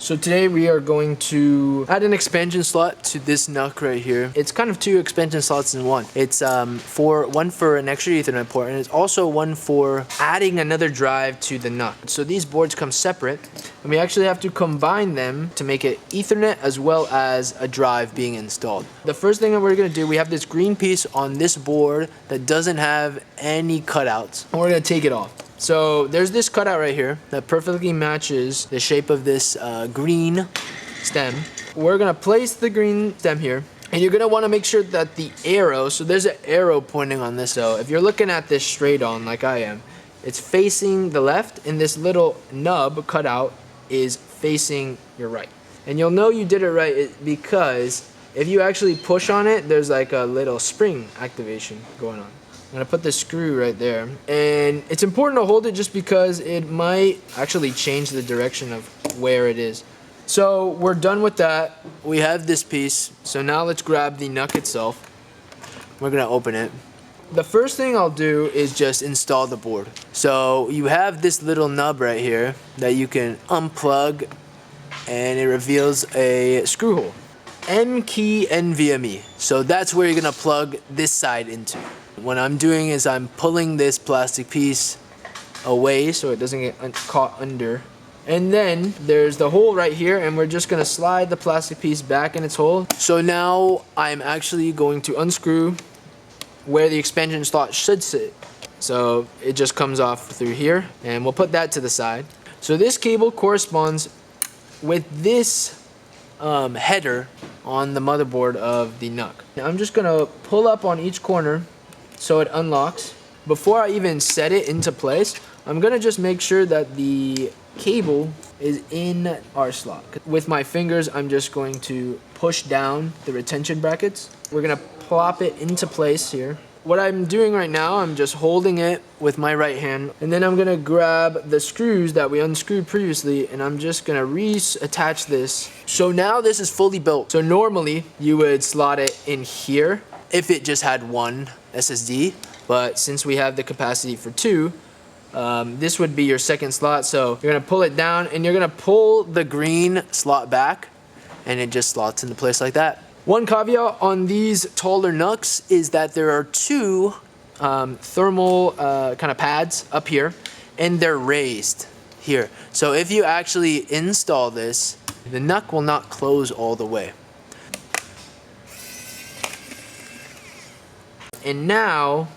So today we are going to add an expansion slot to this NUC right here. It's kind of two expansion slots in one. It's one for an extra Ethernet port, and it's also one for adding another drive to the NUC. So these boards come separate, and we actually have to combine them to make it Ethernet as well as a drive being installed. The first thing that we're going to do, we have this green piece on this board that doesn't have any cutouts, and we're going to take it off. So there's this cutout right here that perfectly matches the shape of this green stem. We're gonna place the green stem here, and you're gonna wanna make sure that the arrow, so there's an arrow pointing on this. So if you're looking at this straight on like I am, it's facing the left, and this little nub cutout is facing your right. And you'll know you did it right because if you actually push on it, there's like a little spring activation going on. I'm gonna put the screw right there, and it's important to hold it just because it might actually change the direction of where it is. So we're done with that. We have this piece. So now let's grab the NUC itself. We're gonna open it. The first thing I'll do is just install the board. So you have this little nub right here that you can unplug, and it reveals a screw hole. M key NVMe. So that's where you're gonna plug this side into. What I'm doing is I'm pulling this plastic piece away so it doesn't get caught under. And then there's the hole right here, and we're just gonna slide the plastic piece back in its hole. So now I'm actually going to unscrew where the expansion slot should sit. So it just comes off through here, and we'll put that to the side. So this cable corresponds with this header on the motherboard of the NUC. Now I'm just gonna pull up on each corner so it unlocks. Before I even set it into place, I'm gonna just make sure that the cable is in our slot. With my fingers, I'm just going to push down the retention brackets. We're gonna plop it into place here. What I'm doing right now, I'm just holding it with my right hand, and then I'm gonna grab the screws that we unscrewed previously, and I'm just gonna reattach this. So now this is fully built. So normally you would slot it in here if it just had one SSD, but since we have the capacity for two, this would be your second slot. So you're gonna pull it down, and you're gonna pull the green slot back, and it just slots into place like that. One caveat on these taller NUCs is that there are two thermal kind of pads up here, and they're raised here. So if you actually install this, the NUC will not close all the way. And now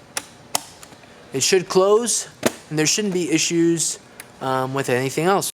it should close, and there shouldn't be issues with anything else.